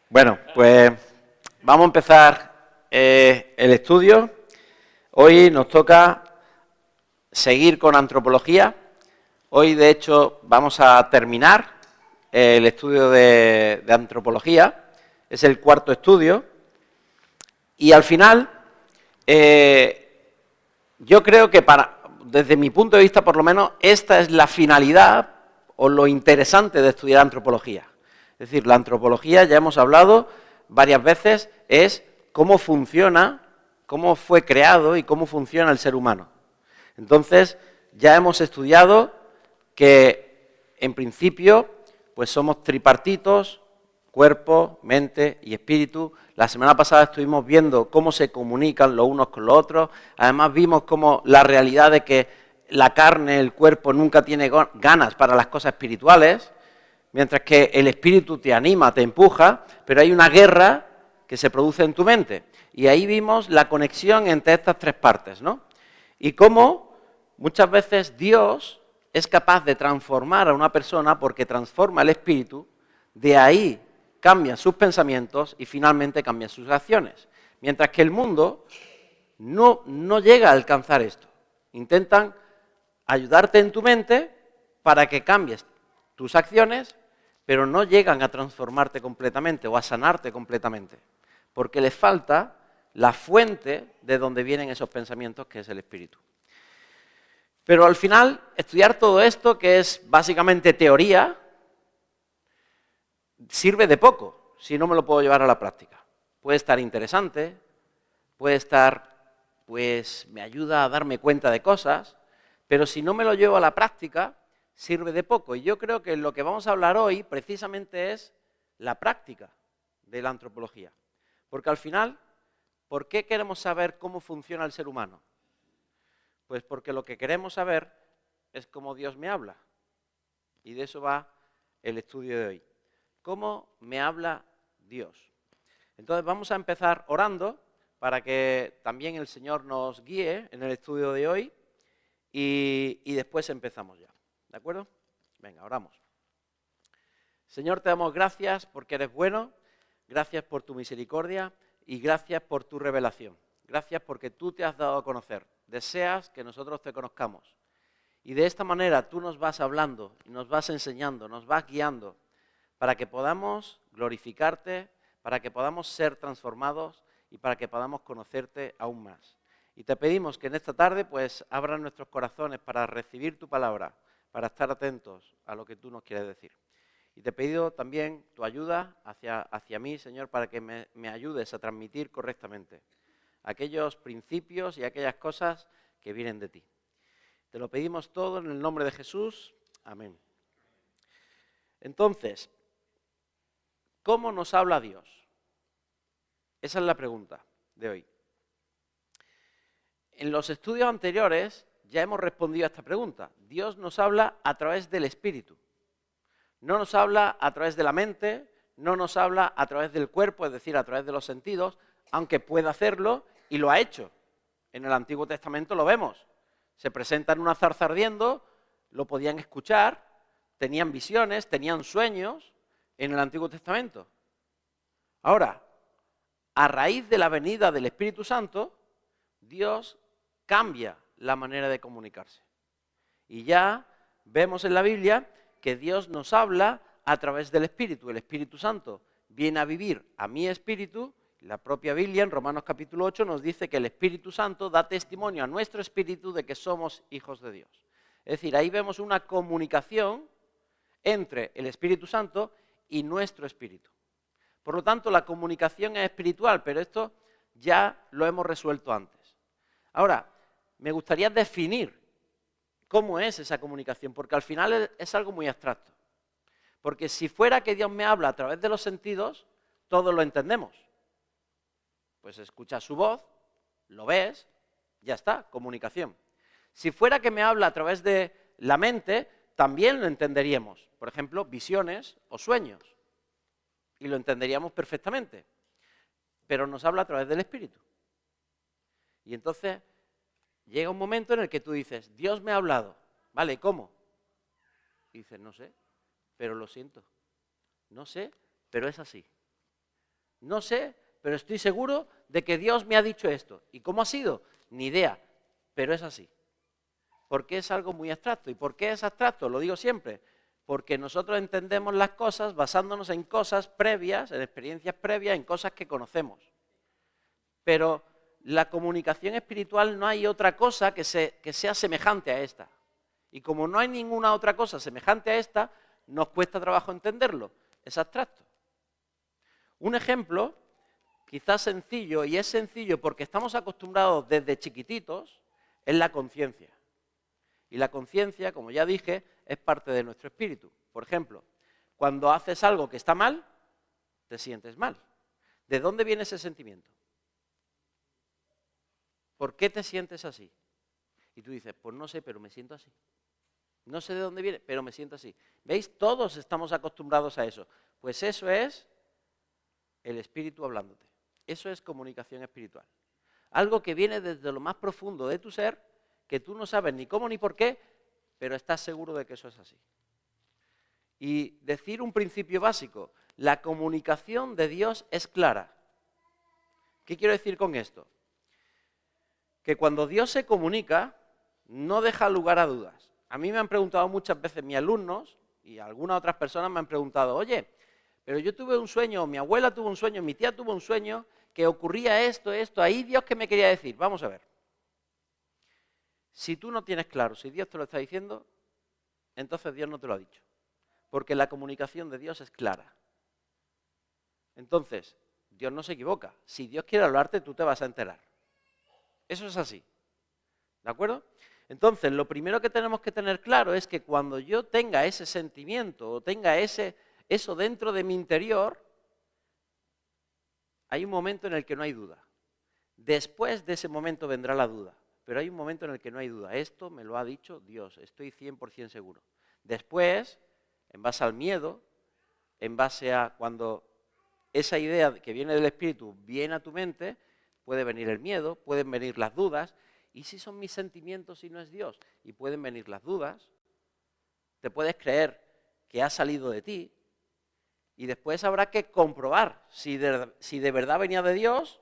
Bueno, pues vamos a empezar el estudio. Hoy nos toca seguir con antropología. Hoy, de hecho, vamos a terminar el estudio de antropología. Es el cuarto estudio. Y al final, yo creo que desde mi punto de vista, por lo menos, esta es la finalidad o lo interesante de estudiar antropología. Es decir, la antropología, ya hemos hablado varias veces, es cómo funciona, cómo fue creado y cómo funciona el ser humano. Entonces, ya hemos estudiado que, en principio, pues somos tripartitos, cuerpo, mente y espíritu. La semana pasada estuvimos viendo cómo se comunican los unos con los otros. Además, vimos cómo la realidad de que la carne, el cuerpo, nunca tiene ganas para las cosas espirituales, mientras que el espíritu te anima, te empuja, pero hay una guerra que se produce en tu mente. Y ahí vimos la conexión entre estas tres partes, ¿no? Y cómo muchas veces Dios es capaz de transformar a una persona porque transforma el espíritu, de ahí cambian sus pensamientos y finalmente cambian sus acciones. Mientras que el mundo no llega a alcanzar esto. Intentan ayudarte en tu mente para que cambies tus acciones, pero no llegan a transformarte completamente o a sanarte completamente, porque les falta la fuente de donde vienen esos pensamientos, que es el espíritu. Pero al final, estudiar todo esto, que es básicamente teoría, sirve de poco si no me lo puedo llevar a la práctica. Puede estar interesante, puede estar, pues me ayuda a darme cuenta de cosas, pero si no me lo llevo a la práctica, sirve de poco. Y yo creo que lo que vamos a hablar hoy precisamente es la práctica de la antropología. Porque al final, ¿por qué queremos saber cómo funciona el ser humano? Pues porque lo que queremos saber es cómo Dios me habla. Y de eso va el estudio de hoy. ¿Cómo me habla Dios? Entonces vamos a empezar orando para que también el Señor nos guíe en el estudio de hoy y después empezamos ya. ¿De acuerdo? Venga, oramos. Señor, te damos gracias porque eres bueno, gracias por tu misericordia y gracias por tu revelación. Gracias porque tú te has dado a conocer. Deseas que nosotros te conozcamos. Y de esta manera tú nos vas hablando, y nos vas enseñando, nos vas guiando para que podamos glorificarte, para que podamos ser transformados y para que podamos conocerte aún más. Y te pedimos que en esta tarde pues abran nuestros corazones para recibir tu palabra, para estar atentos a lo que tú nos quieres decir. Y te pido también tu ayuda hacia mí, Señor, para que me ayudes a transmitir correctamente aquellos principios y aquellas cosas que vienen de ti. Te lo pedimos todo en el nombre de Jesús. Amén. Entonces, ¿cómo nos habla Dios? Esa es la pregunta de hoy. En los estudios anteriores ya hemos respondido a esta pregunta. Dios nos habla a través del Espíritu. No nos habla a través de la mente, no nos habla a través del cuerpo, es decir, a través de los sentidos, aunque puede hacerlo y lo ha hecho. En el Antiguo Testamento lo vemos. Se presenta en una zarza ardiendo, lo podían escuchar, tenían visiones, tenían sueños en el Antiguo Testamento. Ahora, a raíz de la venida del Espíritu Santo, Dios cambia la manera de comunicarse. Y ya vemos en la Biblia que Dios nos habla a través del Espíritu. El Espíritu Santo viene a vivir a mi espíritu. La propia Biblia, en Romanos capítulo 8, nos dice que el Espíritu Santo da testimonio a nuestro espíritu de que somos hijos de Dios. Es decir, ahí vemos una comunicación entre el Espíritu Santo y nuestro espíritu. Por lo tanto, la comunicación es espiritual, pero esto ya lo hemos resuelto antes. Ahora, me gustaría definir cómo es esa comunicación, porque al final es algo muy abstracto. Porque si fuera que Dios me habla a través de los sentidos, todos lo entendemos. Pues escuchas su voz, lo ves, ya está, comunicación. Si fuera que me habla a través de la mente, también lo entenderíamos. Por ejemplo, visiones o sueños. Y lo entenderíamos perfectamente. Pero nos habla a través del Espíritu. Y entonces llega un momento en el que tú dices, Dios me ha hablado. ¿Vale? ¿Cómo? dices, no sé, pero lo siento. No sé, pero es así. No sé, pero estoy seguro de que Dios me ha dicho esto. ¿Y cómo ha sido? Ni idea, pero es así. Porque es algo muy abstracto. ¿Y por qué es abstracto? Lo digo siempre. Porque nosotros entendemos las cosas basándonos en cosas previas, en experiencias previas, en cosas que conocemos. Pero la comunicación espiritual no hay otra cosa que sea semejante a esta. Y como no hay ninguna otra cosa semejante a esta, nos cuesta trabajo entenderlo. Es abstracto. Un ejemplo, quizás sencillo, y es sencillo porque estamos acostumbrados desde chiquititos, es la conciencia. Y la conciencia, como ya dije, es parte de nuestro espíritu. Por ejemplo, cuando haces algo que está mal, te sientes mal. ¿De dónde viene ese sentimiento? ¿Por qué te sientes así? Y tú dices, pues no sé, pero me siento así. No sé de dónde viene, pero me siento así. ¿Veis? Todos estamos acostumbrados a eso. Pues eso es el espíritu hablándote. Eso es comunicación espiritual. Algo que viene desde lo más profundo de tu ser, que tú no sabes ni cómo ni por qué, pero estás seguro de que eso es así. Y decir un principio básico, la comunicación de Dios es clara. ¿Qué quiero decir con esto? Que cuando Dios se comunica, no deja lugar a dudas. A mí me han preguntado muchas veces mis alumnos, y algunas otras personas me han preguntado, oye, pero yo tuve un sueño, mi abuela tuvo un sueño, mi tía tuvo un sueño, que ocurría esto, ahí Dios qué me quería decir. Vamos a ver. Si tú no tienes claro si Dios te lo está diciendo, entonces Dios no te lo ha dicho. Porque la comunicación de Dios es clara. Entonces, Dios no se equivoca. Si Dios quiere hablarte, tú te vas a enterar. Eso es así. ¿De acuerdo? Entonces, lo primero que tenemos que tener claro es que cuando yo tenga ese sentimiento o tenga eso dentro de mi interior, hay un momento en el que no hay duda. Después de ese momento vendrá la duda, pero hay un momento en el que no hay duda. Esto me lo ha dicho Dios, estoy 100% seguro. Después, en base al miedo, en base a cuando esa idea que viene del espíritu viene a tu mente, puede venir el miedo, pueden venir las dudas. ¿Y si son mis sentimientos y no es Dios? Y pueden venir las dudas. Te puedes creer que ha salido de ti. Y después habrá que comprobar si de verdad venía de Dios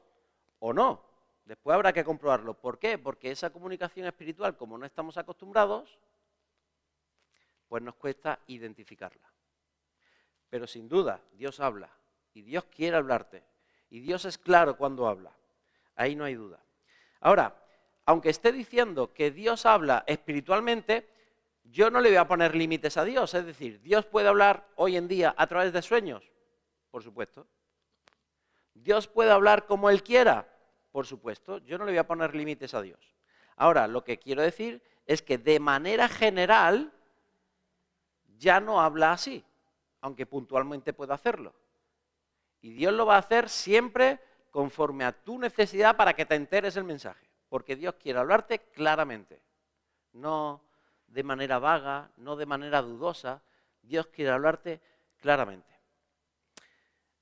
o no. Después habrá que comprobarlo. ¿Por qué? Porque esa comunicación espiritual, como no estamos acostumbrados, pues nos cuesta identificarla. Pero sin duda, Dios habla. Y Dios quiere hablarte. Y Dios es claro cuando habla. Ahí no hay duda. Ahora, aunque esté diciendo que Dios habla espiritualmente, yo no le voy a poner límites a Dios. Es decir, ¿Dios puede hablar hoy en día a través de sueños? Por supuesto. ¿Dios puede hablar como Él quiera? Por supuesto. Yo no le voy a poner límites a Dios. Ahora, lo que quiero decir es que de manera general ya no habla así, aunque puntualmente pueda hacerlo. Y Dios lo va a hacer siempre conforme a tu necesidad para que te enteres el mensaje. Porque Dios quiere hablarte claramente, no de manera vaga, no de manera dudosa. Dios quiere hablarte claramente.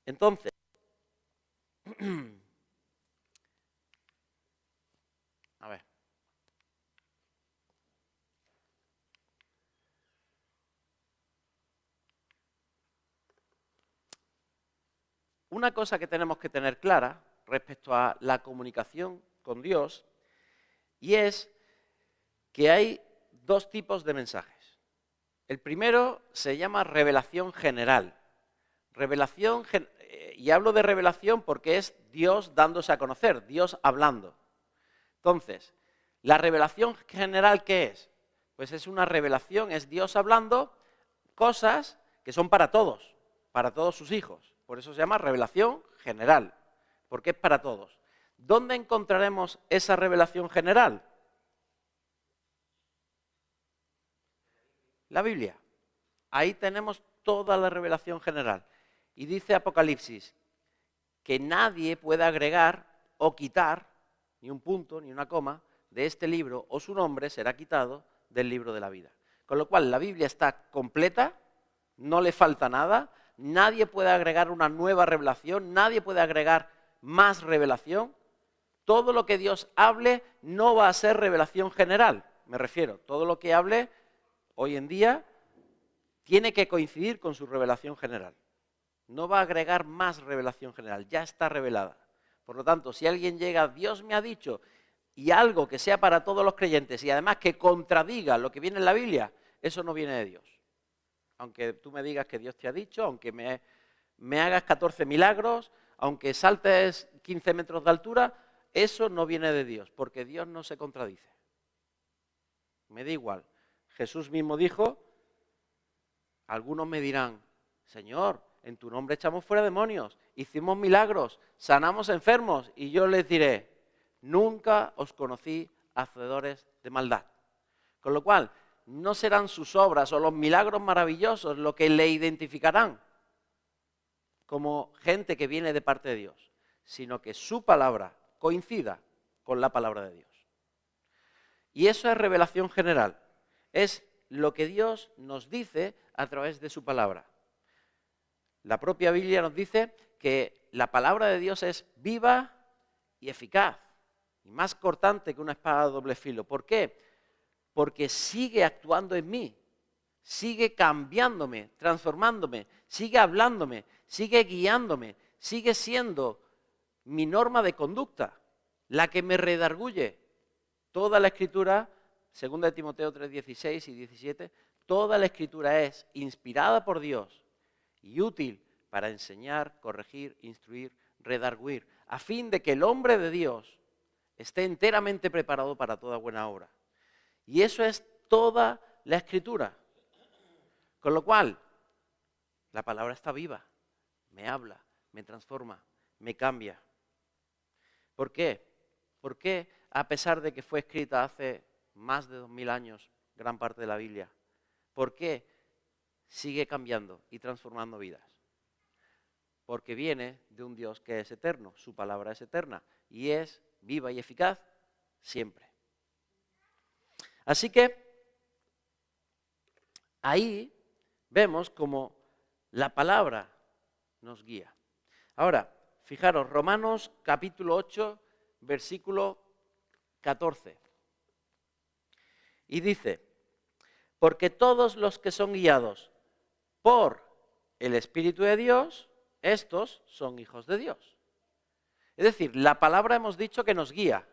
Entonces, a ver. Una cosa que tenemos que tener clara respecto a la comunicación con Dios, y es que hay dos tipos de mensajes. El primero se llama revelación general. Y hablo de revelación porque es Dios dándose a conocer, Dios hablando. Entonces, ¿la revelación general qué es? Pues es una revelación, es Dios hablando cosas que son para todos sus hijos. Por eso se llama revelación general, porque es para todos. ¿Dónde encontraremos esa revelación general? La Biblia. Ahí tenemos toda la revelación general. Y dice Apocalipsis que nadie puede agregar o quitar ni un punto ni una coma de este libro, o su nombre será quitado del libro de la vida. Con lo cual la Biblia está completa, no le falta nada, nadie puede agregar una nueva revelación, nadie puede agregar más revelación. Todo lo que Dios hable no va a ser revelación general, me refiero. Todo lo que hable hoy en día tiene que coincidir con su revelación general. No va a agregar más revelación general, ya está revelada. Por lo tanto, si alguien llega, Dios me ha dicho, y algo que sea para todos los creyentes, y además que contradiga lo que viene en la Biblia, eso no viene de Dios. Aunque tú me digas que Dios te ha dicho, aunque me hagas 14 milagros, aunque saltes 15 metros de altura, eso no viene de Dios, porque Dios no se contradice. Me da igual. Jesús mismo dijo, algunos me dirán, Señor, en tu nombre echamos fuera demonios, hicimos milagros, sanamos enfermos, y yo les diré, nunca os conocí hacedores de maldad. Con lo cual, no serán sus obras o los milagros maravillosos lo que le identificarán como gente que viene de parte de Dios, sino que su palabra coincida con la palabra de Dios. Y eso es revelación general, es lo que Dios nos dice a través de su palabra. La propia Biblia nos dice que la palabra de Dios es viva y eficaz, y más cortante que una espada de doble filo. ¿Por qué? Porque sigue actuando en mí, sigue cambiándome, transformándome, sigue hablándome, sigue guiándome, sigue siendo mi norma de conducta, la que me redarguye. Toda la Escritura, 2 Timoteo 3:16 y 17, toda la Escritura es inspirada por Dios y útil para enseñar, corregir, instruir, redarguir, a fin de que el hombre de Dios esté enteramente preparado para toda buena obra. Y eso es toda la Escritura. Con lo cual, la palabra está viva, me habla, me transforma, me cambia. ¿Por qué? ¿Por qué, a pesar de que fue escrita hace más de 2000 años, gran parte de la Biblia, por qué sigue cambiando y transformando vidas? Porque viene de un Dios que es eterno, su palabra es eterna y es viva y eficaz siempre. Así que ahí vemos como la palabra nos guía. Ahora, fijaros, Romanos capítulo 8, versículo 14. Y dice, porque todos los que son guiados por el Espíritu de Dios, estos son hijos de Dios. Es decir, la palabra hemos dicho que nos guía,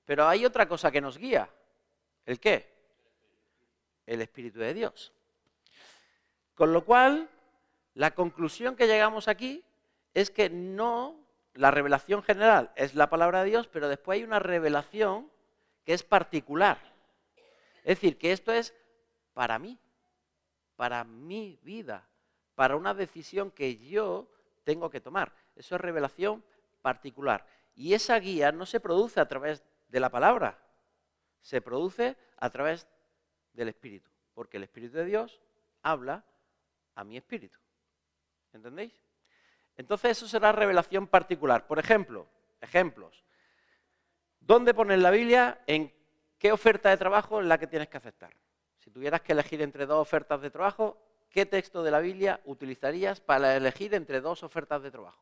pero hay otra cosa que nos guía. ¿El qué? El Espíritu de Dios. Con lo cual, la conclusión que llegamos aquí es que no, la revelación general es la palabra de Dios, pero después hay una revelación que es particular. Es decir, que esto es para mí, para mi vida, para una decisión que yo tengo que tomar. Eso es revelación particular. Y esa guía no se produce a través de la palabra, se produce a través del Espíritu, porque el Espíritu de Dios habla a mi espíritu. ¿Entendéis? Entonces eso será revelación particular. Por ejemplo, ejemplos. ¿Dónde pone en la Biblia en qué oferta de trabajo es la que tienes que aceptar? Si tuvieras que elegir entre dos ofertas de trabajo, ¿qué texto de la Biblia utilizarías para elegir entre dos ofertas de trabajo?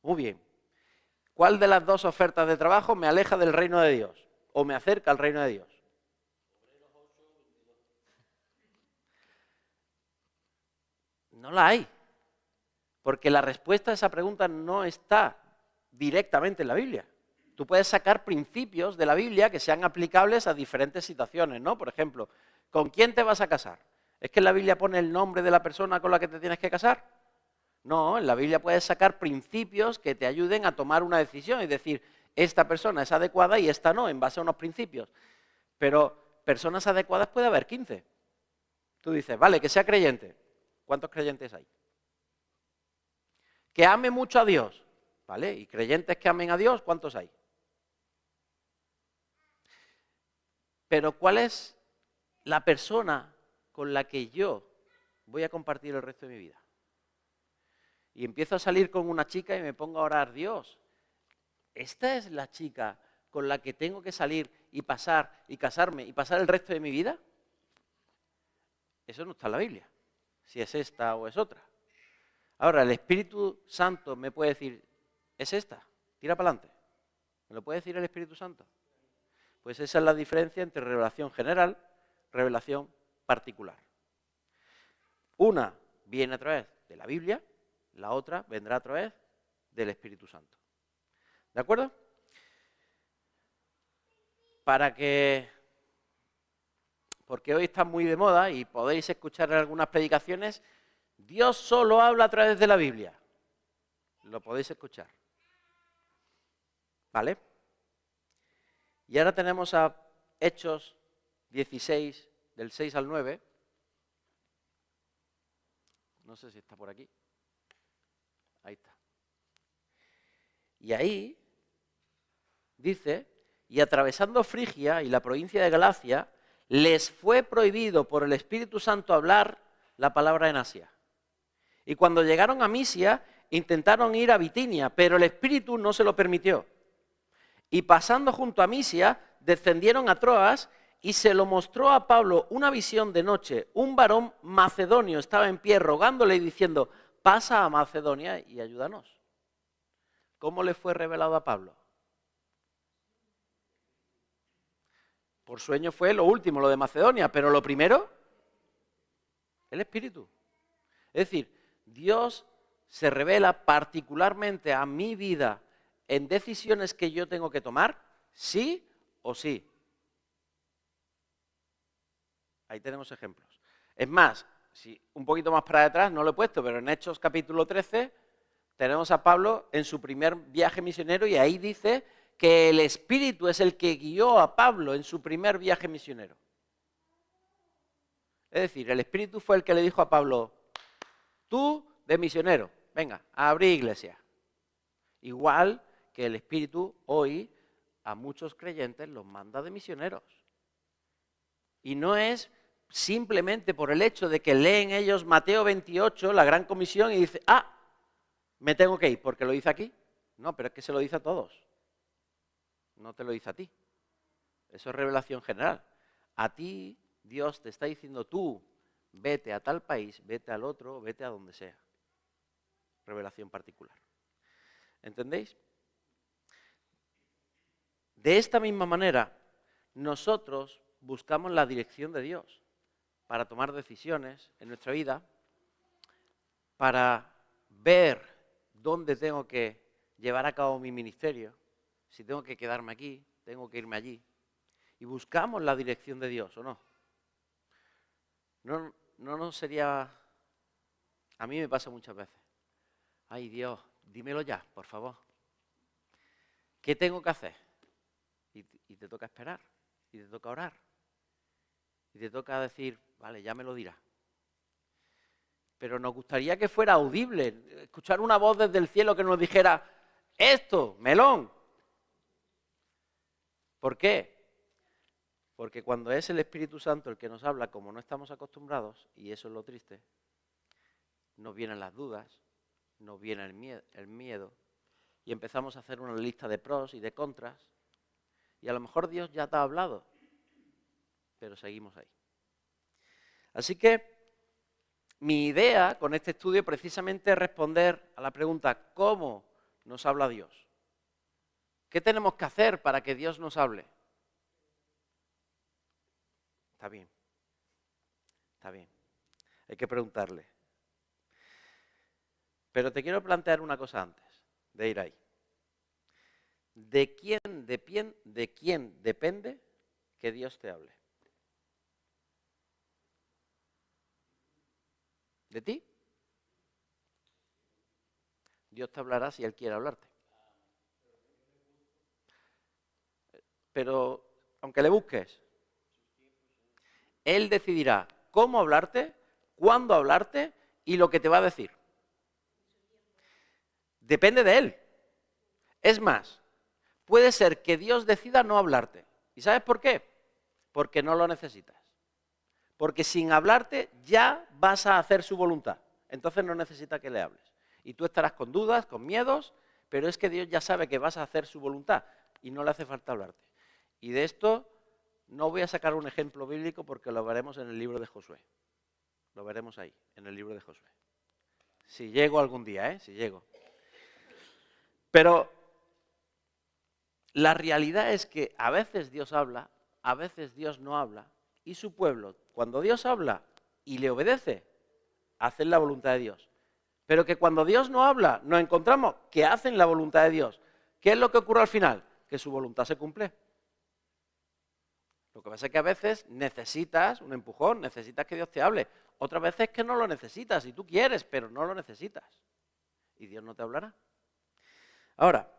Muy bien. ¿Cuál de las dos ofertas de trabajo me aleja del reino de Dios o me acerca al reino de Dios? No la hay, porque la respuesta a esa pregunta no está directamente en la Biblia. Tú puedes sacar principios de la Biblia que sean aplicables a diferentes situaciones, ¿no? Por ejemplo, ¿con quién te vas a casar? ¿Es que en la Biblia pone el nombre de la persona con la que te tienes que casar? No, en la Biblia puedes sacar principios que te ayuden a tomar una decisión y decir, esta persona es adecuada y esta no, en base a unos principios. Pero personas adecuadas puede haber 15. Tú dices, vale, que sea creyente. ¿Cuántos creyentes hay? Que ame mucho a Dios, ¿vale? ¿Y creyentes que amen a Dios, cuántos hay? Pero ¿cuál es la persona con la que yo voy a compartir el resto de mi vida? Y empiezo a salir con una chica y me pongo a orar, Dios, ¿esta es la chica con la que tengo que salir y pasar y casarme y pasar el resto de mi vida? Eso no está en la Biblia, si es esta o es otra. Ahora, el Espíritu Santo me puede decir, es esta, tira para adelante. ¿Me lo puede decir el Espíritu Santo? Pues esa es la diferencia entre revelación general, revelación particular. Una viene a través de la Biblia, la otra vendrá a través del Espíritu Santo. ¿De acuerdo? Porque hoy está muy de moda y podéis escuchar en algunas predicaciones, Dios solo habla a través de la Biblia. Lo podéis escuchar. ¿Vale? Y ahora tenemos a Hechos 16, del 6 al 9. No sé si está por aquí. Ahí está. Y ahí dice, y atravesando Frigia y la provincia de Galacia, les fue prohibido por el Espíritu Santo hablar la palabra en Asia. Y cuando llegaron a Misia, intentaron ir a Bitinia, pero el Espíritu no se lo permitió. Y pasando junto a Misia, descendieron a Troas y se lo mostró a Pablo una visión de noche. Un varón macedonio estaba en pie rogándole y diciendo, pasa a Macedonia y ayúdanos. ¿Cómo le fue revelado a Pablo? Por sueño fue lo último, lo de Macedonia, pero lo primero, el Espíritu. Es decir, Dios se revela particularmente a mi vida en decisiones que yo tengo que tomar, sí o sí. Ahí tenemos ejemplos. Es más, si un poquito más para detrás, no lo he puesto, pero en Hechos capítulo 13 tenemos a Pablo en su primer viaje misionero y ahí dice que el Espíritu es el que guió a Pablo en su primer viaje misionero. Es decir, el Espíritu fue el que le dijo a Pablo, tú de misionero, venga, a abrir iglesia. Igual que el Espíritu hoy a muchos creyentes los manda de misioneros. Y no es simplemente por el hecho de que leen ellos Mateo 28, la gran comisión, y dicen, me tengo que ir porque lo dice aquí. No, pero es que se lo dice a todos. No te lo dice a ti. Eso es revelación general. A ti Dios te está diciendo tú, vete a tal país, vete al otro, vete a donde sea. Revelación particular. ¿Entendéis? De esta misma manera, nosotros buscamos la dirección de Dios para tomar decisiones en nuestra vida, para ver dónde tengo que llevar a cabo mi ministerio, si tengo que quedarme aquí, tengo que irme allí. Y buscamos la dirección de Dios, ¿o no? No sería... A mí me pasa muchas veces. Ay, Dios, dímelo ya, por favor. ¿Qué tengo que hacer? Y te toca esperar, y te toca orar, y te toca decir, vale, ya me lo dirá. Pero nos gustaría que fuera audible, escuchar una voz desde el cielo que nos dijera, esto, melón. ¿Por qué? Porque cuando es el Espíritu Santo el que nos habla, como no estamos acostumbrados, y eso es lo triste, nos vienen las dudas, nos viene el miedo, y empezamos a hacer una lista de pros y de contras, y a lo mejor Dios ya te ha hablado, pero seguimos ahí. Así que mi idea con este estudio precisamente es responder a la pregunta, ¿cómo nos habla Dios? ¿Qué tenemos que hacer para que Dios nos hable? Está bien, hay que preguntarle. Pero te quiero plantear una cosa antes de ir ahí. ¿De quién depende que Dios te hable? ¿De ti? Dios te hablará si Él quiere hablarte. Pero, aunque le busques, Él decidirá cómo hablarte, cuándo hablarte y lo que te va a decir. Depende de Él. Es más, puede ser que Dios decida no hablarte. ¿Y sabes por qué? Porque no lo necesitas. Porque sin hablarte ya vas a hacer su voluntad. Entonces no necesita que le hables. Y tú estarás con dudas, con miedos, pero es que Dios ya sabe que vas a hacer su voluntad y no le hace falta hablarte. Y de esto no voy a sacar un ejemplo bíblico porque lo veremos en el libro de Josué. Lo veremos ahí, en el libro de Josué. Si llego algún día, si llego. Pero la realidad es que a veces Dios habla, a veces Dios no habla, y su pueblo, cuando Dios habla y le obedece, hacen la voluntad de Dios. Pero que cuando Dios no habla, nos encontramos que hacen la voluntad de Dios. ¿Qué es lo que ocurre al final? Que su voluntad se cumple. Lo que pasa es que a veces necesitas un empujón, necesitas que Dios te hable. Otras veces que no lo necesitas, y tú quieres, pero no lo necesitas. Y Dios no te hablará. Ahora,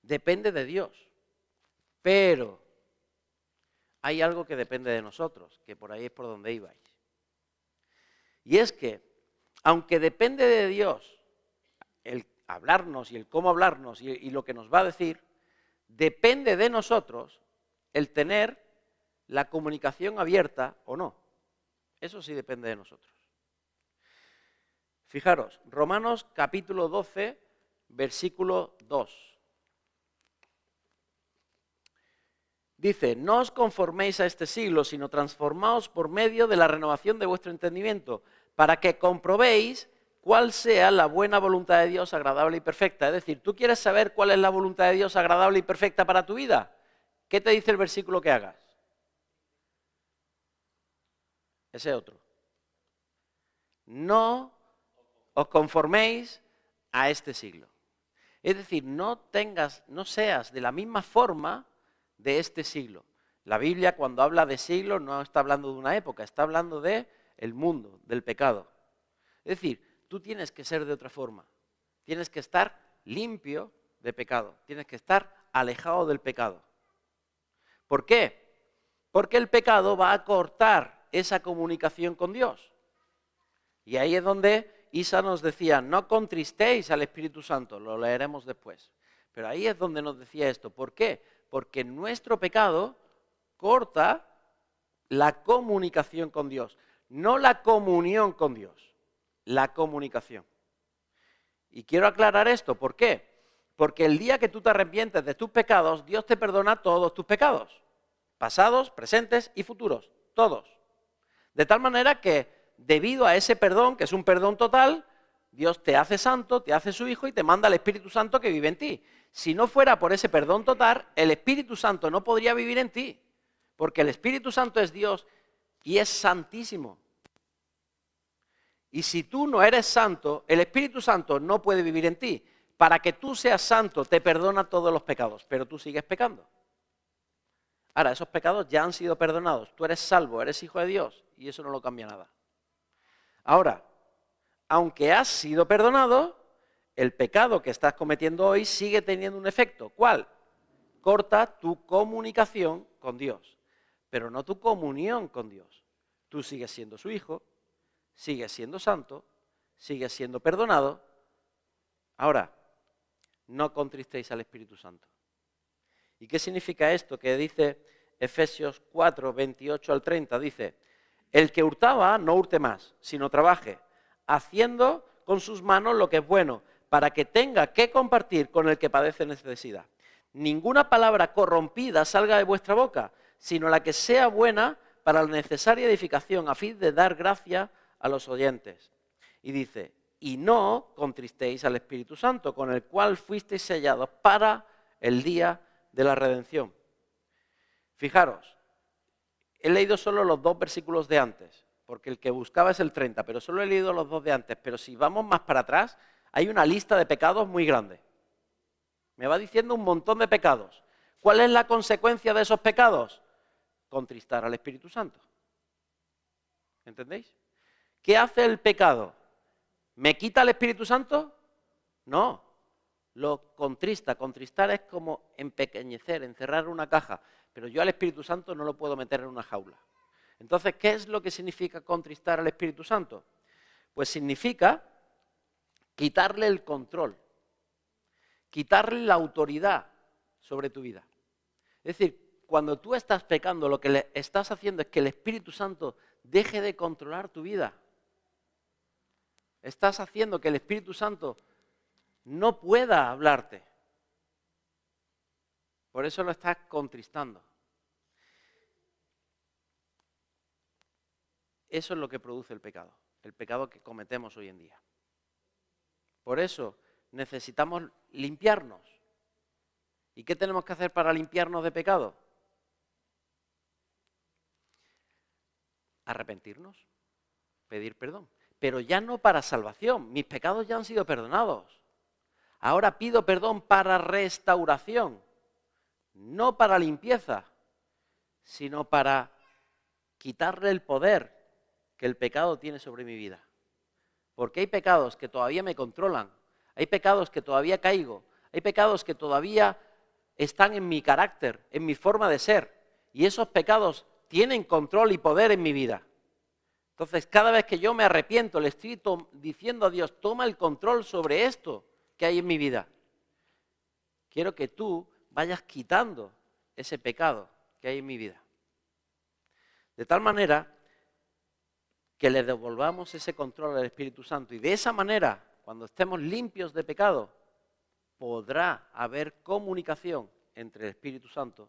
depende de Dios, pero hay algo que depende de nosotros, que por ahí es por donde ibais. Y es que, aunque depende de Dios el hablarnos y el cómo hablarnos y lo que nos va a decir, depende de nosotros el tener la comunicación abierta o no. Eso sí depende de nosotros. Fijaros, Romanos capítulo 12, versículo 2. Dice, no os conforméis a este siglo, sino transformaos por medio de la renovación de vuestro entendimiento, para que comprobéis cuál sea la buena voluntad de Dios agradable y perfecta. Es decir, ¿tú quieres saber cuál es la voluntad de Dios agradable y perfecta para tu vida? ¿Qué te dice el versículo que hagas? Ese otro. No os conforméis a este siglo. Es decir, no seas de la misma forma de este siglo. La Biblia, cuando habla de siglo, no está hablando de una época, está hablando de el mundo, del pecado. Es decir, tú tienes que ser de otra forma. Tienes que estar limpio de pecado. Tienes que estar alejado del pecado. ¿Por qué? Porque el pecado va a cortar esa comunicación con Dios. Y ahí es donde Isa nos decía, no contristéis al Espíritu Santo, lo leeremos después. Pero ahí es donde nos decía esto. ¿Por qué? Porque nuestro pecado corta la comunicación con Dios. No la comunión con Dios, la comunicación. Y quiero aclarar esto, ¿por qué? Porque el día que tú te arrepientes de tus pecados, Dios te perdona todos tus pecados. Pasados, presentes y futuros, todos. De tal manera que, debido a ese perdón, que es un perdón total, Dios te hace santo, te hace su hijo y te manda el Espíritu Santo que vive en ti. Si no fuera por ese perdón total, el Espíritu Santo no podría vivir en ti, porque el Espíritu Santo es Dios y es santísimo. Y si tú no eres santo, el Espíritu Santo no puede vivir en ti. Para que tú seas santo, te perdona todos los pecados, pero tú sigues pecando. Ahora, esos pecados ya han sido perdonados. Tú eres salvo, eres hijo de Dios y eso no lo cambia nada. Ahora, aunque has sido perdonado, el pecado que estás cometiendo hoy sigue teniendo un efecto. ¿Cuál? Corta tu comunicación con Dios, pero no tu comunión con Dios. Tú sigues siendo su hijo, sigues siendo santo, sigues siendo perdonado. Ahora, no contristéis al Espíritu Santo. ¿Y qué significa esto? Que dice Efesios 4, 28 al 30, dice, el que hurtaba no hurte más, sino trabaje, haciendo con sus manos lo que es bueno, para que tenga que compartir con el que padece necesidad. Ninguna palabra corrompida salga de vuestra boca, sino la que sea buena para la necesaria edificación, a fin de dar gracia a los oyentes. Y dice, y no contristéis al Espíritu Santo, con el cual fuisteis sellados para el día de la redención. Fijaros, he leído solo los 2 versículos de antes, porque el que buscaba es el 30, pero solo he leído los 2 de antes. Pero si vamos más para atrás, hay una lista de pecados muy grande. Me va diciendo un montón de pecados. ¿Cuál es la consecuencia de esos pecados? Contristar al Espíritu Santo. ¿Entendéis? ¿Qué hace el pecado? ¿Me quita el Espíritu Santo? No, lo contrista. Contristar es como empequeñecer, encerrar una caja. Pero yo al Espíritu Santo no lo puedo meter en una jaula. Entonces, ¿qué es lo que significa contristar al Espíritu Santo? Pues significa quitarle el control, quitarle la autoridad sobre tu vida. Es decir, cuando tú estás pecando, lo que le estás haciendo es que el Espíritu Santo deje de controlar tu vida. Estás haciendo que el Espíritu Santo no pueda hablarte. Por eso lo estás contristando. Eso es lo que produce el pecado que cometemos hoy en día. Por eso necesitamos limpiarnos. ¿Y qué tenemos que hacer para limpiarnos de pecado? Arrepentirnos, pedir perdón. Pero ya no para salvación, mis pecados ya han sido perdonados. Ahora pido perdón para restauración, no para limpieza, sino para quitarle el poder que el pecado tiene sobre mi vida. Porque hay pecados que todavía me controlan, hay pecados que todavía caigo, hay pecados que todavía están en mi carácter, en mi forma de ser, y esos pecados tienen control y poder en mi vida. Entonces, cada vez que yo me arrepiento, le estoy diciendo a Dios, toma el control sobre esto que hay en mi vida. Quiero que tú vayas quitando ese pecado que hay en mi vida. De tal manera que le devolvamos ese control al Espíritu Santo. Y de esa manera, cuando estemos limpios de pecado, podrá haber comunicación entre el Espíritu Santo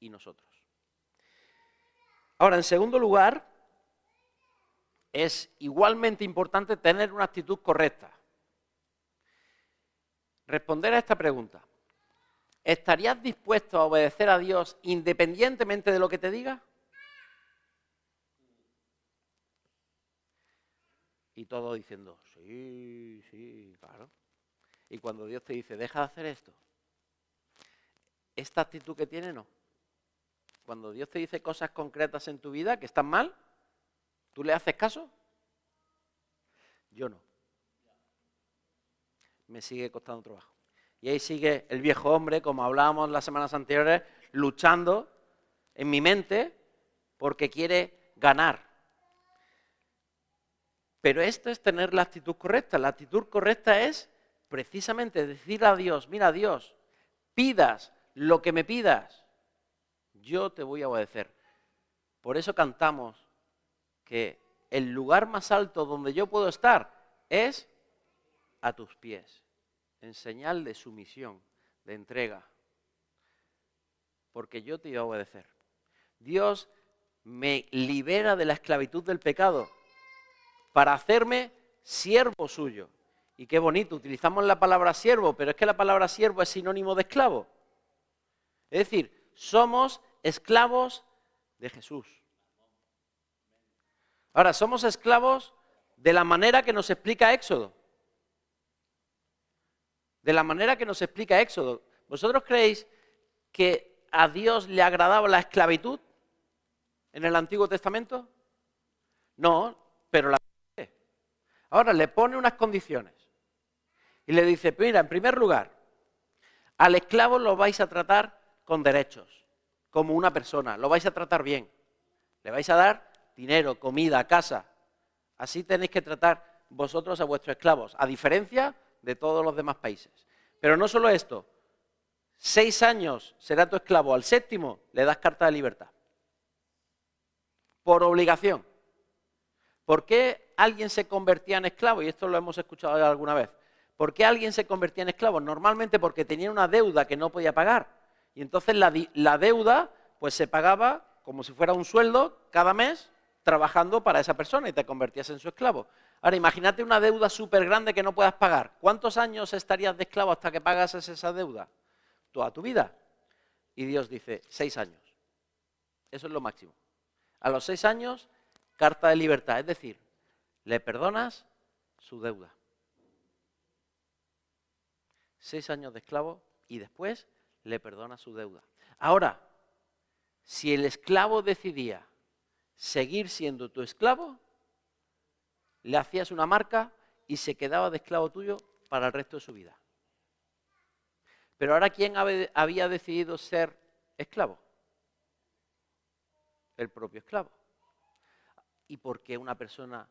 y nosotros. Ahora, en segundo lugar, es igualmente importante tener una actitud correcta. Responder a esta pregunta. ¿Estarías dispuesto a obedecer a Dios independientemente de lo que te diga? Y todo diciendo, sí, sí, claro. Y cuando Dios te dice, deja de hacer esto, esta actitud que tiene, no. Cuando Dios te dice cosas concretas en tu vida que están mal, ¿tú le haces caso? Yo no. Me sigue costando trabajo. Y ahí sigue el viejo hombre, como hablábamos las semanas anteriores, luchando en mi mente porque quiere ganar. Pero esto es tener la actitud correcta. La actitud correcta es precisamente decir a Dios, mira Dios, pidas lo que me pidas, yo te voy a obedecer. Por eso cantamos que el lugar más alto donde yo puedo estar es a tus pies, en señal de sumisión, de entrega, porque yo te iba a obedecer. Dios me libera de la esclavitud del pecado para hacerme siervo suyo. Y qué bonito, utilizamos la palabra siervo, pero es que la palabra siervo es sinónimo de esclavo. Es decir, somos esclavos de Jesús. Ahora, somos esclavos de la manera que nos explica Éxodo. De la manera que nos explica Éxodo. ¿Vosotros creéis que a Dios le agradaba la esclavitud en el Antiguo Testamento? No, pero la... Ahora le pone unas condiciones. Y le dice, mira, en primer lugar, al esclavo lo vais a tratar con derechos, como una persona, lo vais a tratar bien. Le vais a dar dinero, comida, casa. Así tenéis que tratar vosotros a vuestros esclavos, a diferencia de todos los demás países. Pero no solo esto, 6 años será tu esclavo, al 7º le das carta de libertad. Por obligación. ¿Por qué alguien se convertía en esclavo? Y esto lo hemos escuchado ya alguna vez. ¿Por qué alguien se convertía en esclavo? Normalmente porque tenía una deuda que no podía pagar. Y entonces la deuda pues se pagaba como si fuera un sueldo cada mes trabajando para esa persona y te convertías en su esclavo. Ahora, imagínate una deuda súper grande que no puedas pagar. ¿Cuántos años estarías de esclavo hasta que pagases esa deuda? Toda tu vida. Y Dios dice, 6 años. Eso es lo máximo. A los 6 años, carta de libertad. Es decir, le perdonas su deuda. 6 años de esclavo y después le perdonas su deuda. Ahora, si el esclavo decidía seguir siendo tu esclavo, le hacías una marca y se quedaba de esclavo tuyo para el resto de su vida. Pero ahora, ¿quién había decidido ser esclavo? El propio esclavo. ¿Y por qué una persona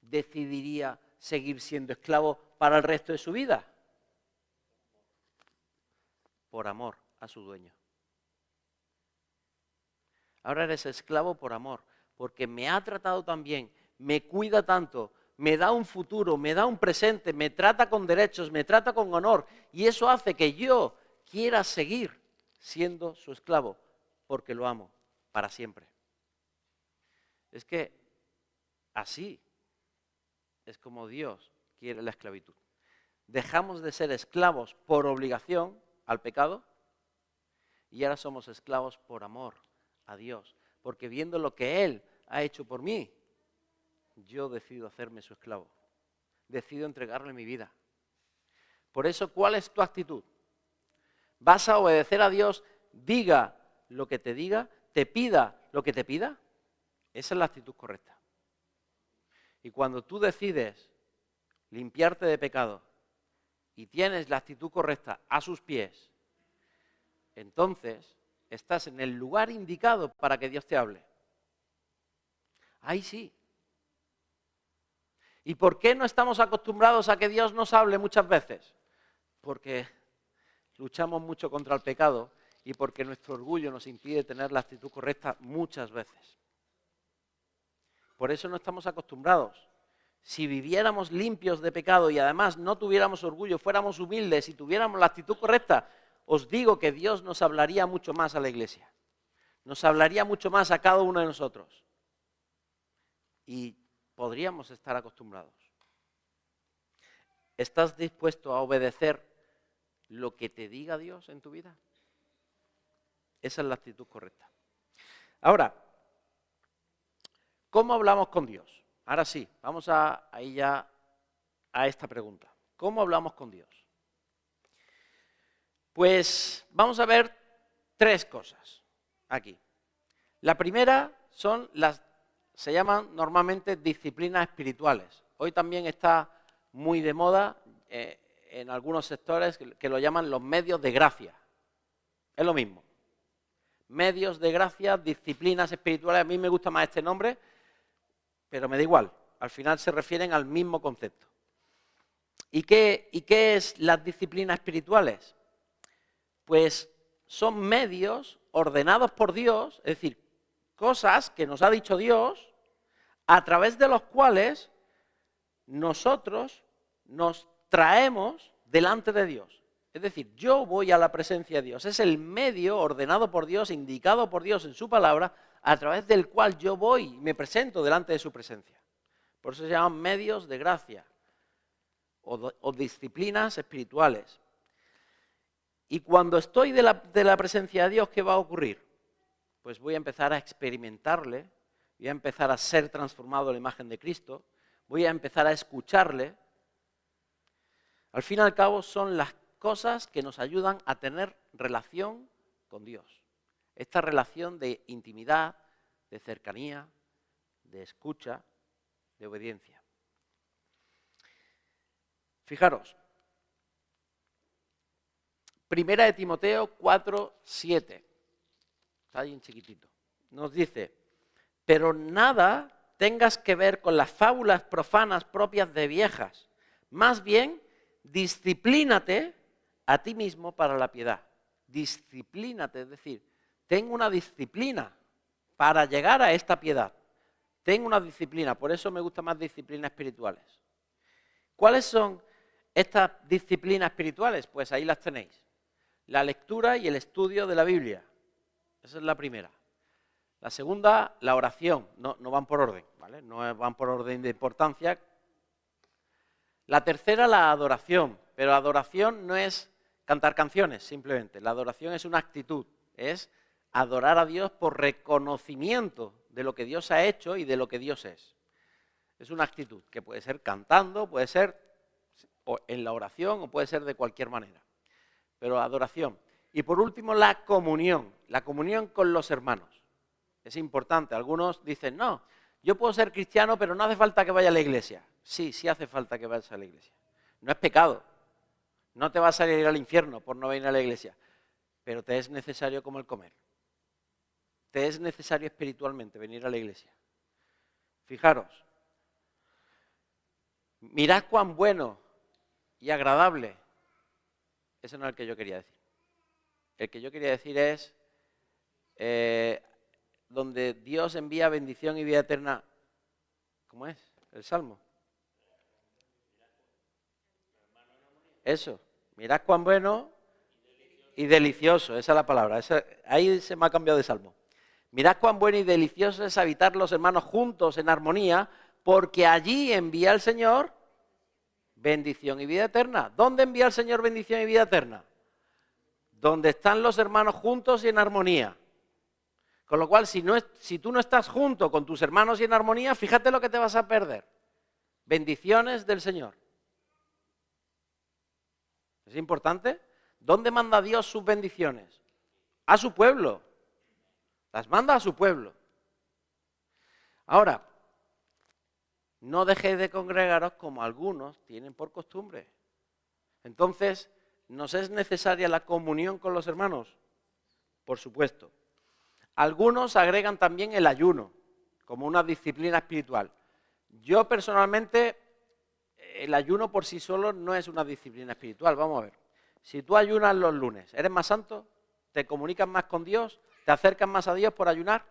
decidiría seguir siendo esclavo para el resto de su vida? Por amor a su dueño. Ahora eres esclavo por amor, porque me ha tratado tan bien, me cuida tanto, me da un futuro, me da un presente, me trata con derechos, me trata con honor, y eso hace que yo quiera seguir siendo su esclavo, porque lo amo para siempre. Es que así es como Dios quiere la esclavitud. Dejamos de ser esclavos por obligación al pecado y ahora somos esclavos por amor a Dios. Porque viendo lo que Él ha hecho por mí, yo decido hacerme su esclavo. Decido entregarle mi vida. Por eso, ¿cuál es tu actitud? ¿Vas a obedecer a Dios, diga lo que te diga, te pida lo que te pida? Esa es la actitud correcta. Y cuando tú decides limpiarte de pecado y tienes la actitud correcta a sus pies, entonces estás en el lugar indicado para que Dios te hable. Ahí sí. ¿Y por qué no estamos acostumbrados a que Dios nos hable muchas veces? Porque luchamos mucho contra el pecado y porque nuestro orgullo nos impide tener la actitud correcta muchas veces. Por eso no estamos acostumbrados. Si viviéramos limpios de pecado y además no tuviéramos orgullo, fuéramos humildes y tuviéramos la actitud correcta, os digo que Dios nos hablaría mucho más a la iglesia. Nos hablaría mucho más a cada uno de nosotros. Y podríamos estar acostumbrados. ¿Estás dispuesto a obedecer lo que te diga Dios en tu vida? Esa es la actitud correcta. Ahora, ¿cómo hablamos con Dios? Ahora sí, vamos a ir ya a esta pregunta. ¿Cómo hablamos con Dios? Pues vamos a ver 3 cosas aquí. La primera son se llaman normalmente disciplinas espirituales. Hoy también está muy de moda en algunos sectores que lo llaman los medios de gracia. Es lo mismo. Medios de gracia, disciplinas espirituales. A mí me gusta más este nombre, pero me da igual. Al final se refieren al mismo concepto. ¿Y qué es las disciplinas espirituales? Pues son medios ordenados por Dios, es decir, cosas que nos ha dicho Dios, a través de los cuales nosotros nos traemos delante de Dios. Es decir, yo voy a la presencia de Dios. Es el medio ordenado por Dios, indicado por Dios en su palabra, a través del cual yo voy y me presento delante de su presencia. Por eso se llaman medios de gracia o disciplinas espirituales. Y cuando estoy de la presencia de Dios, ¿qué va a ocurrir? Pues voy a empezar a experimentarle, voy a empezar a ser transformado en la imagen de Cristo, voy a empezar a escucharle. Al fin y al cabo son las cosas que nos ayudan a tener relación con Dios. Esta relación de intimidad, de cercanía, de escucha, de obediencia. Fijaros, 1 de Timoteo 4:7, está ahí en chiquitito, nos dice: pero nada tengas que ver con las fábulas profanas propias de viejas, más bien disciplínate a ti mismo para la piedad. Disciplínate, es decir, ten una disciplina para llegar a esta piedad. Ten una disciplina, por eso me gustan más disciplinas espirituales. ¿Cuáles son estas disciplinas espirituales? Pues ahí las tenéis. La lectura y el estudio de la Biblia. Esa es la primera. La segunda, la oración. No van por orden, ¿vale? No van por orden de importancia. La tercera, la adoración. Pero adoración no es cantar canciones, simplemente. La adoración es una actitud. Es adorar a Dios por reconocimiento de lo que Dios ha hecho y de lo que Dios es. Es una actitud que puede ser cantando, puede ser en la oración o puede ser de cualquier manera. Pero adoración. Y por último, la comunión con los hermanos. Es importante. Algunos dicen, no, yo puedo ser cristiano, pero no hace falta que vaya a la iglesia. Sí, sí hace falta que vayas a la iglesia. No es pecado. No te vas a ir al infierno por no venir a la iglesia. Pero te es necesario como el comer. Te es necesario espiritualmente venir a la iglesia. Fijaros. Mirad cuán bueno y agradable. Ese no es el que yo quería decir. El que yo quería decir es donde Dios envía bendición y vida eterna. ¿Cómo es? El Salmo. Eso. Mirad cuán bueno y delicioso. Esa es la palabra. Ahí se me ha cambiado de Salmo. Mirad cuán bueno y delicioso es habitar los hermanos juntos en armonía, porque allí envía el Señor bendición y vida eterna. ¿Dónde envía el Señor bendición y vida eterna? donde están los hermanos juntos y en armonía. Con lo cual, si tú no estás junto con tus hermanos y en armonía, fíjate lo que te vas a perder. Bendiciones del Señor. ¿Es importante? ¿Dónde manda Dios sus bendiciones? A su pueblo. Las manda a su pueblo. Ahora, no dejéis de congregaros como algunos tienen por costumbre. Entonces, ¿nos es necesaria la comunión con los hermanos? Por supuesto. Algunos agregan también el ayuno como una disciplina espiritual. Yo personalmente, el ayuno por sí solo no es una disciplina espiritual. Vamos a ver. Si tú ayunas los lunes, ¿eres más santo? ¿Te comunicas más con Dios? ¿Te acercas más a Dios por ayunar?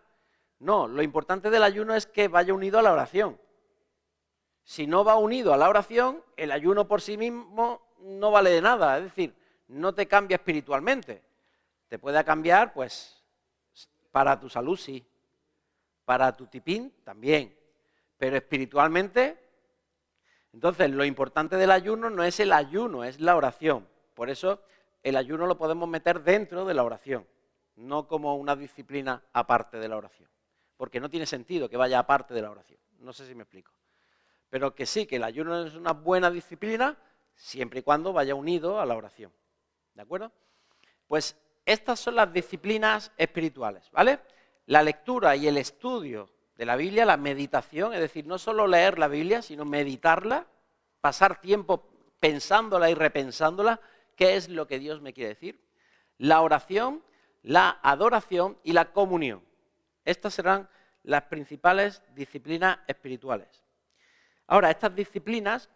No, lo importante del ayuno es que vaya unido a la oración. Si no va unido a la oración, el ayuno por sí mismo no vale de nada. Es decir, no te cambia espiritualmente. Te puede cambiar, pues, para tu salud sí. Para tu tipín también. Pero espiritualmente, entonces lo importante del ayuno no es el ayuno, es la oración. Por eso el ayuno lo podemos meter dentro de la oración, no como una disciplina aparte de la oración. Porque no tiene sentido que vaya aparte de la oración. No sé si me explico. Pero que sí, que el ayuno es una buena disciplina siempre y cuando vaya unido a la oración. ¿De acuerdo? Pues estas son las disciplinas espirituales, ¿vale? La lectura y el estudio de la Biblia, la meditación, es decir, no solo leer la Biblia, sino meditarla, pasar tiempo pensándola y repensándola, qué es lo que Dios me quiere decir. La oración, la adoración y la comunión. Estas serán las principales disciplinas espirituales. Ahora, estas disciplinas,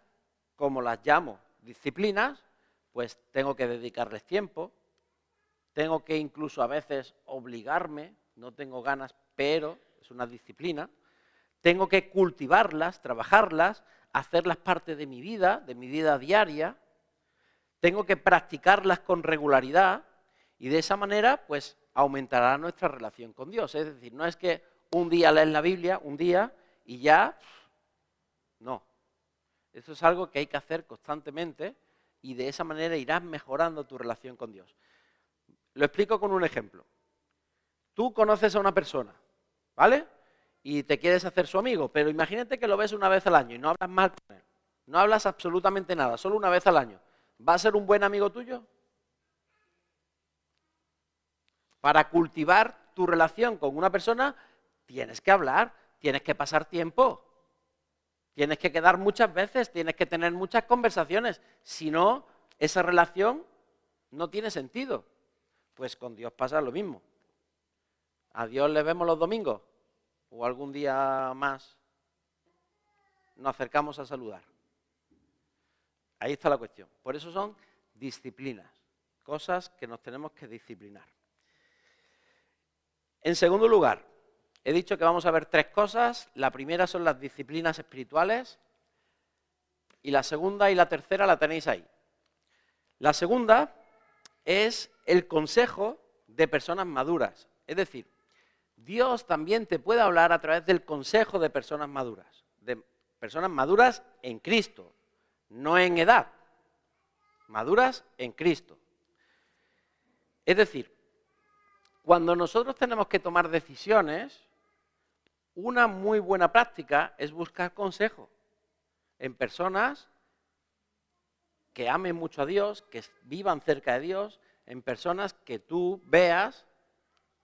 como las llamo disciplinas, pues tengo que dedicarles tiempo, tengo que incluso a veces obligarme, no tengo ganas, pero es una disciplina, tengo que cultivarlas, trabajarlas, hacerlas parte de mi vida diaria, tengo que practicarlas con regularidad y de esa manera, pues, aumentará nuestra relación con Dios. Es decir, no es que un día lees la Biblia, un día, y ya, no. Eso es algo que hay que hacer constantemente y de esa manera irás mejorando tu relación con Dios. Lo explico con un ejemplo. Tú conoces a una persona, ¿vale? Y te quieres hacer su amigo, pero imagínate que lo ves una vez al año y no hablas mal con él. No hablas absolutamente nada, solo una vez al año. ¿Va a ser un buen amigo tuyo? Para cultivar tu relación con una persona tienes que hablar, tienes que pasar tiempo, tienes que quedar muchas veces, tienes que tener muchas conversaciones. Si no, esa relación no tiene sentido. Pues con Dios pasa lo mismo. ¿A Dios le vemos los domingos? ¿O algún día más nos acercamos a saludar? Ahí está la cuestión. Por eso son disciplinas, cosas que nos tenemos que disciplinar. En segundo lugar, he dicho que vamos a ver tres cosas. La primera son las disciplinas espirituales y la segunda y la tercera la tenéis ahí. La segunda es el consejo de personas maduras. Es decir, Dios también te puede hablar a través del consejo de personas maduras en Cristo, no en edad, maduras en Cristo. Es decir, cuando nosotros tenemos que tomar decisiones, una muy buena práctica es buscar consejo en personas que amen mucho a Dios, que vivan cerca de Dios, en personas que tú veas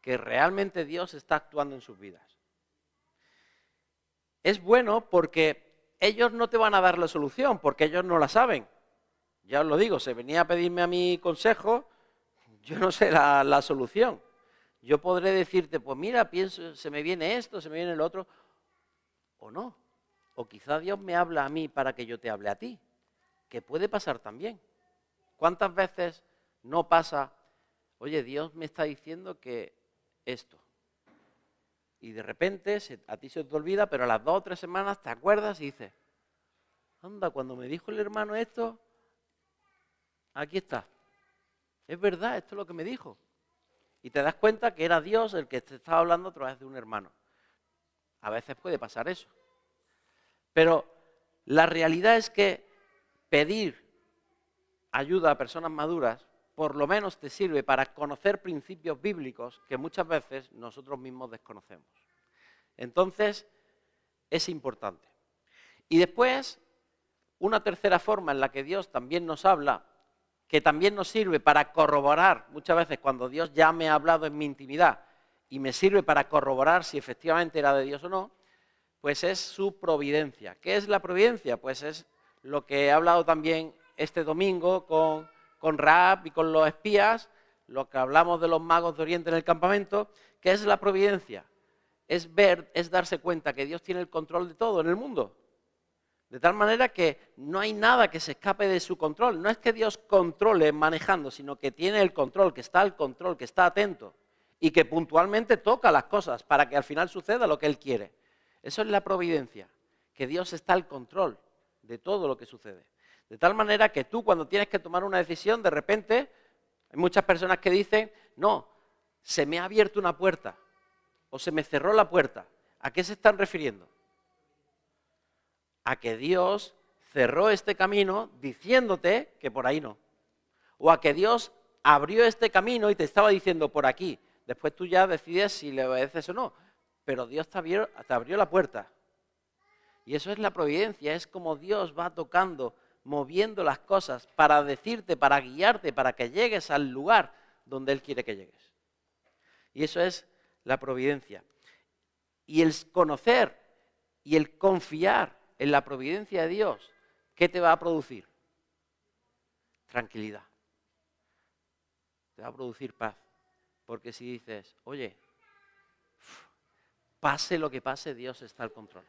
que realmente Dios está actuando en sus vidas. Es bueno porque ellos no te van a dar la solución, porque ellos no la saben. Ya os lo digo, se venía a pedirme a mí consejo, yo no sé la solución. Yo podré decirte, pues mira, pienso, se me viene esto, se me viene lo otro, o no. O quizá Dios me habla a mí para que yo te hable a ti, que puede pasar también. ¿Cuántas veces no pasa, oye, Dios me está diciendo que esto? Y de repente a ti se te olvida, pero a las 2 o 3 semanas te acuerdas y dices, anda, cuando me dijo el hermano esto, aquí está. Es verdad, esto es lo que me dijo. Y te das cuenta que era Dios el que te estaba hablando a través de un hermano. A veces puede pasar eso. Pero la realidad es que pedir ayuda a personas maduras por lo menos te sirve para conocer principios bíblicos que muchas veces nosotros mismos desconocemos. Entonces, es importante. Y después, una tercera forma en la que Dios también nos habla, que también nos sirve para corroborar, muchas veces cuando Dios ya me ha hablado en mi intimidad, y me sirve para corroborar si efectivamente era de Dios o no, pues es su providencia. ¿Qué es la providencia? Pues es lo que he hablado también este domingo con Rahab y con los espías, lo que hablamos de los magos de Oriente en el campamento. ¿Qué es la providencia? Es ver, es darse cuenta que Dios tiene el control de todo en el mundo. De tal manera que no hay nada que se escape de su control. No es que Dios controle manejando, sino que tiene el control, que está al control, que está atento y que puntualmente toca las cosas para que al final suceda lo que Él quiere. Eso es la providencia, que Dios está al control de todo lo que sucede. De tal manera que tú cuando tienes que tomar una decisión, de repente, hay muchas personas que dicen, no, se me ha abierto una puerta o se me cerró la puerta. ¿A qué se están refiriendo? A que Dios cerró este camino diciéndote que por ahí no. O a que Dios abrió este camino y te estaba diciendo por aquí. Después tú ya decides si le obedeces o no. Pero Dios te abrió la puerta. Y eso es la providencia, es como Dios va tocando, moviendo las cosas para decirte, para guiarte, para que llegues al lugar donde Él quiere que llegues. Y eso es la providencia. Y el conocer y el confiar en la providencia de Dios, ¿qué te va a producir? Tranquilidad. Te va a producir paz. Porque si dices, oye, pase lo que pase, Dios está al control.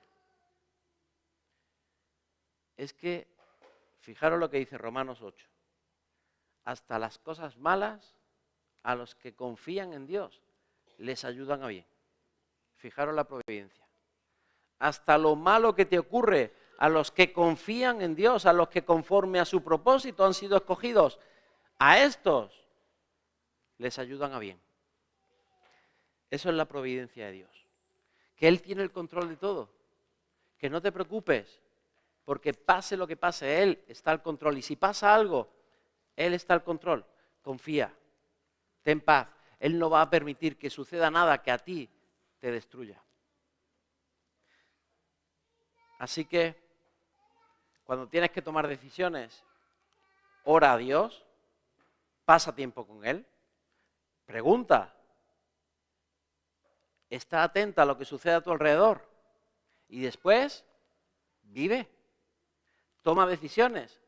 Es que, fijaros lo que dice Romanos 8. Hasta las cosas malas, a los que confían en Dios, les ayudan a bien. Fijaros la providencia. Hasta lo malo que te ocurre, a los que confían en Dios, a los que conforme a su propósito han sido escogidos, a estos les ayudan a bien. Eso es la providencia de Dios. Que Él tiene el control de todo. Que no te preocupes, porque pase lo que pase, Él está al control. Y si pasa algo, Él está al control. Confía, ten paz. Él no va a permitir que suceda nada que a ti te destruya. Así que, cuando tienes que tomar decisiones, ora a Dios, pasa tiempo con Él, pregunta, está atenta a lo que sucede a tu alrededor y después vive, toma decisiones,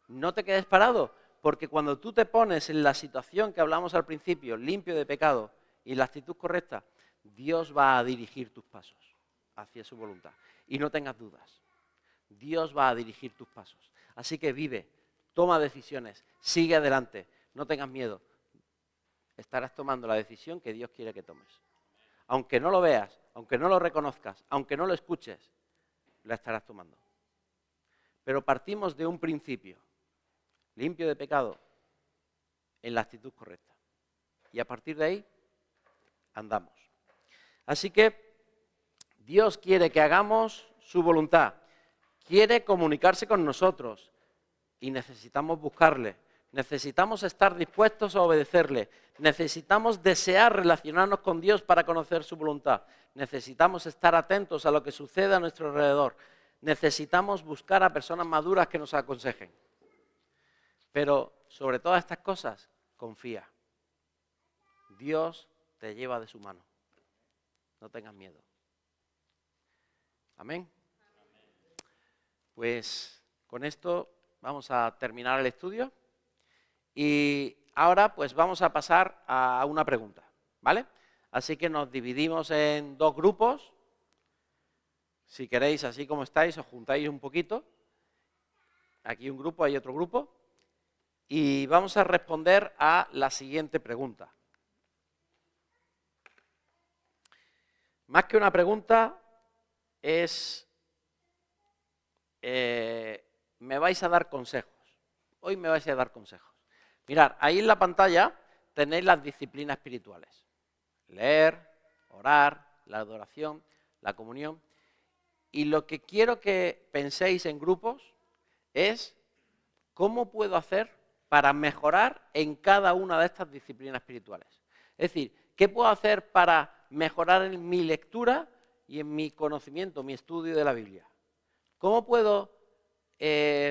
no te quedes parado, porque cuando tú te pones en la situación que hablamos al principio, limpio de pecado y la actitud correcta, Dios va a dirigir tus pasos hacia su voluntad. Y no tengas dudas, Dios va a dirigir tus pasos. Así que vive, toma decisiones, sigue adelante, no tengas miedo. Estarás tomando la decisión que Dios quiere que tomes. Aunque no lo veas, aunque no lo reconozcas, aunque no lo escuches, la estarás tomando. Pero partimos de un principio, limpio de pecado, en la actitud correcta. Y a partir de ahí, andamos. Así que Dios quiere que hagamos su voluntad, quiere comunicarse con nosotros y necesitamos buscarle, necesitamos estar dispuestos a obedecerle, necesitamos desear relacionarnos con Dios para conocer su voluntad, necesitamos estar atentos a lo que sucede a nuestro alrededor, necesitamos buscar a personas maduras que nos aconsejen. Pero sobre todas estas cosas, confía. Dios te lleva de su mano. No tengas miedo. Amén. Pues con esto vamos a terminar el estudio y ahora pues vamos a pasar a una pregunta, ¿vale? Así que nos dividimos en dos grupos. Si queréis, así como estáis, os juntáis un poquito. Aquí un grupo, hay otro grupo. Y vamos a responder a la siguiente pregunta. Más que una pregunta, me vais a dar consejos. Hoy me vais a dar consejos. Mirad, ahí en la pantalla tenéis las disciplinas espirituales. Leer, orar, la adoración, la comunión. Y lo que quiero que penséis en grupos es cómo puedo hacer para mejorar en cada una de estas disciplinas espirituales? Es decir, ¿qué puedo hacer para mejorar en mi lectura y en mi conocimiento, mi estudio de la Biblia? ¿Cómo puedo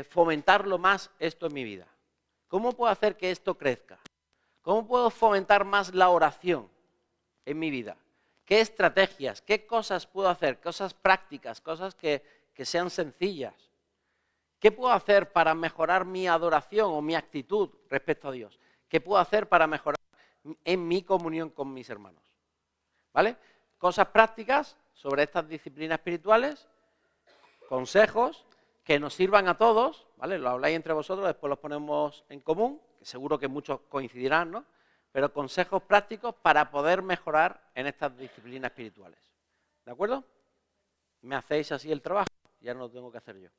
fomentarlo más esto en mi vida? ¿Cómo puedo hacer que esto crezca? ¿Cómo puedo fomentar más la oración en mi vida? ¿Qué estrategias, qué cosas puedo hacer? Cosas prácticas, cosas que sean sencillas. ¿Qué puedo hacer para mejorar mi adoración o mi actitud respecto a Dios? ¿Qué puedo hacer para mejorar en mi comunión con mis hermanos? ¿Vale? Cosas prácticas sobre estas disciplinas espirituales, consejos que nos sirvan a todos, ¿vale? Lo habláis entre vosotros, después los ponemos en común, que seguro que muchos coincidirán, ¿no? Pero consejos prácticos para poder mejorar en estas disciplinas espirituales. ¿De acuerdo? ¿Me hacéis así el trabajo? Ya no lo tengo que hacer yo.